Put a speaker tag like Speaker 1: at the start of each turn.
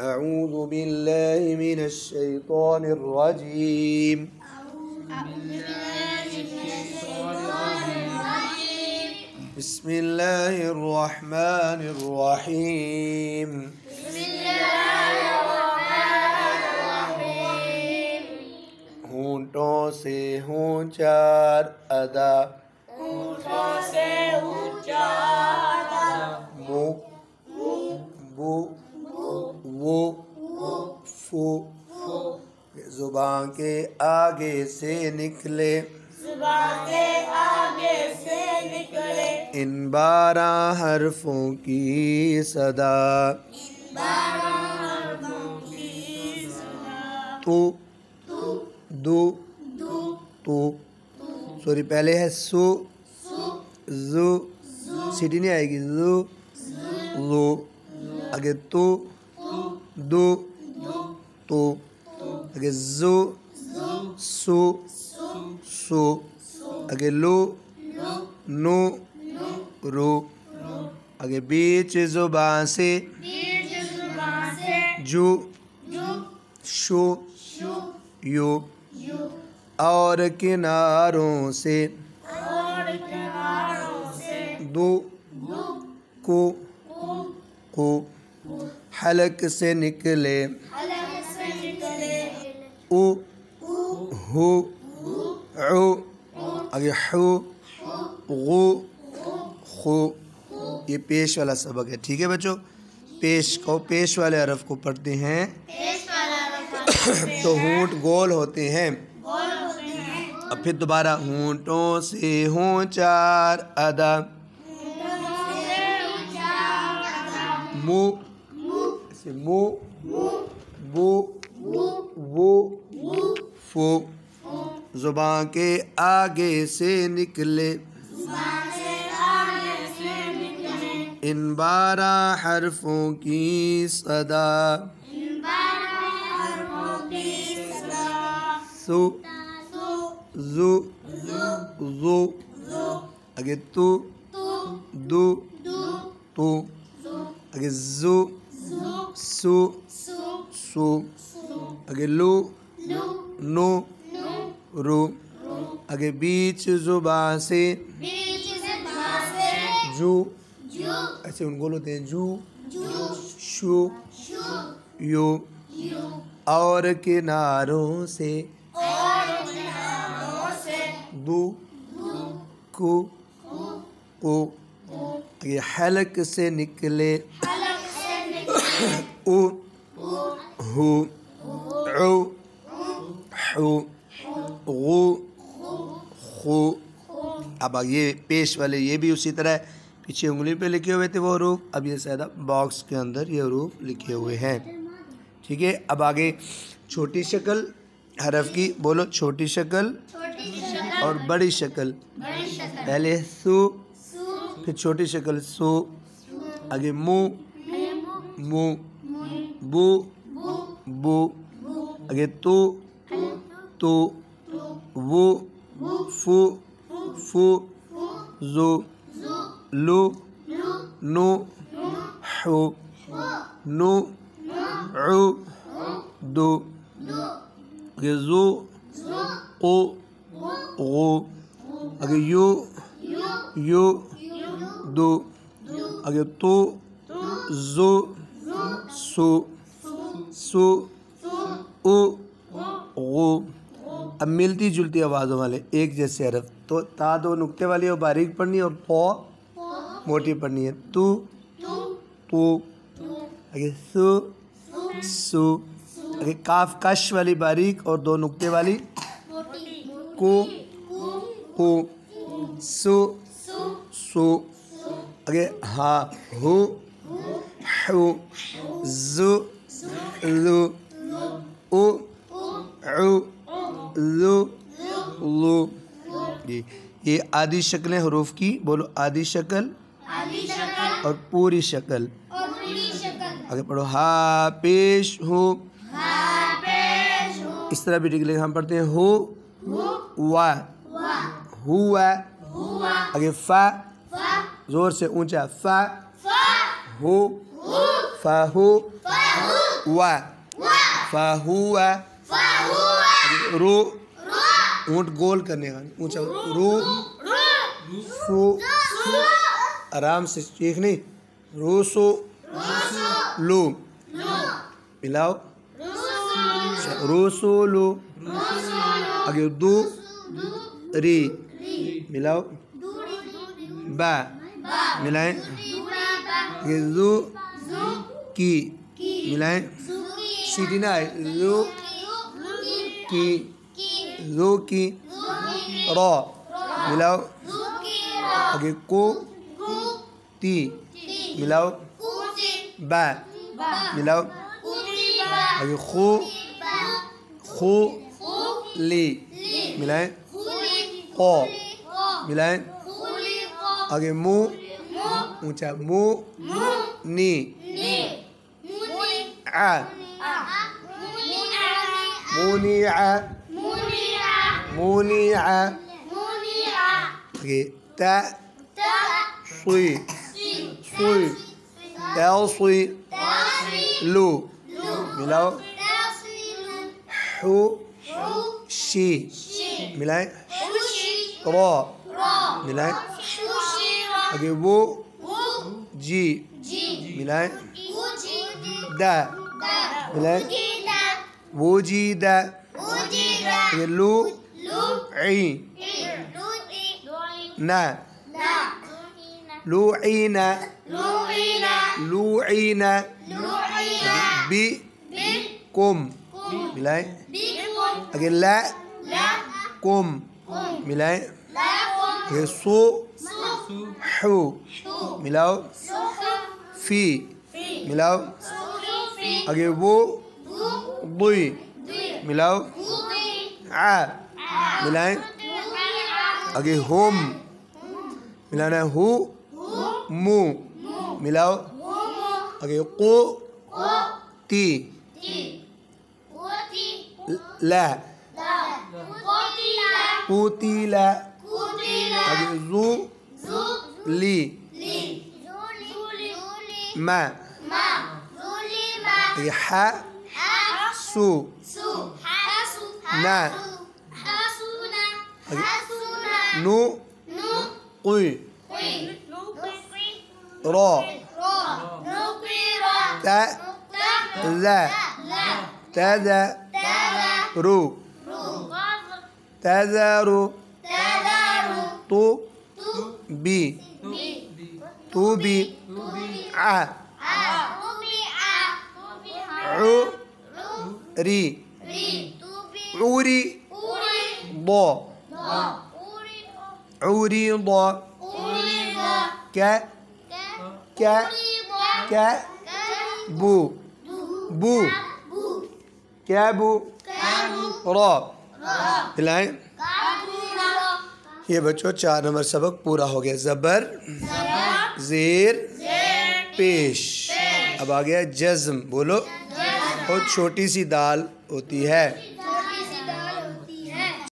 Speaker 1: अऊज़ु बिल्लाहि मिनश शैतानिर रजीम। बिस्मिल्लाहिर रहमानिर रहीम। होंठों से हों चार अदा, मु बु वो फू, ज़ुबान के आगे से निकले, इन 12 हरफों की सदा। तू दू तू, सॉरी पहले है सु, जू सीटी नहीं आएगी, जू लू, आगे तू दू तू, आगे जू सु सु, आगे लू नु रू, आगे बीच जुबान से जू शु यू, और किनारों से दू कु कु, हलक से निकले उ हु उ, आगे हु गु खु। ये पेश वाला सबक है, ठीक है बच्चों। पेश वाले हरफ को पढ़ते हैं तो होंठ गोल होते हैं। अब फिर दोबारा होंठों से हों चार अदा, मु ऐसे मु बु वो फू, ज़ुबान के आगे से निकले, इन 12 हरफों की सदा। सु जू जू, आगे तू दू तू, आगे जू सु सु, आगे लू नु रू, आगे बीच जुबान से जू, ऐसे उन गोल होते हैं, जू शु यू, और किनारों से दू कु कु, आगे हलक से निकले उ हु उ हु गु खु। अब ये पेश वाले ये भी उसी तरह पीछे उंगली पे लिखे हुए थे वो हरूफ, अब ये सादा बॉक्स के अंदर ये हरूफ लिखे हुए हैं, ठीक है। अब आगे छोटी शक्ल हरफ की बोलो, छोटी शक्ल और बड़ी शक्ल। पहले सु, फिर छोटी शक्ल सु, आगे मु मु बु बु, आगे तू तू वो फू फू, जू लू नु हु नु उ दू, आगे जू उ गु, आगे यू यू दू, आगे तू जू सु सु उ गु। अब मिलती जुलती आवाज़ों वाले एक जैसे हरफ, तो ता 2 नुक्ते वाली और बारीक पढ़नी है, और पौ मोटी पढ़नी है। तू तू, आगे सु सु, आगे काफ कश वाली बारीक और 2 नुक्ते वाली को को, सु सु, आगे हा हु हु, जु लु उ उ लु लु। ये आदि शक्लें हरूफ की, बोलो आदि शक्ल और पूरी शक्ल। आगे पढ़ो, हा पेश हो, इस तरह भी डिग्री हम पढ़ते हैं, हो वा हुआ, आगे फा जोर से ऊंचा, फा हो फा हो वा फहुआ रू ऊँट गोल करने का ऊंचा रू सु आराम से ठीक नहीं रूसु लू मिलाओ रूसुलू आगे दू री मिलाओ बा मिलाएं आगे जू की मिलाएं सीटी ना जू की रो मिलाओ आगे को ती मिलाओ बा मिलाओ आगे खू ली मिलाएं को मिलाएं आगे मु ऊंचा मु नी आ मुनिया आगे ता सुई सुई लू मिलाओ हु शी मिलाएं रो मिलाएं आगे वो जी मिलाएं दा मिलाएं वो जी दा आगे लू ई ना लुईना बी कुम मिलाएं आगे ला कुम मिलाएं आगे सु हु मिलाओ फी मिलाओ आगे वो बुई मिलाओ आ मिलाएं आगे होम मिलाना हु मु मिलाओ आगे को ती ला कुतीला आगे जू ली मा आगे हा सु ना आगे नु कुई रो ता ला ताजा रू ताजारू तू बी आ री बो क्या बू क्या बू रो मिलाएं। ये बच्चों 4 नंबर सबक पूरा हो गया। ज़बर ज़ेर पेश। अब आ गया जज़्म। बोलो बहुत छोटी सी दाल होती है।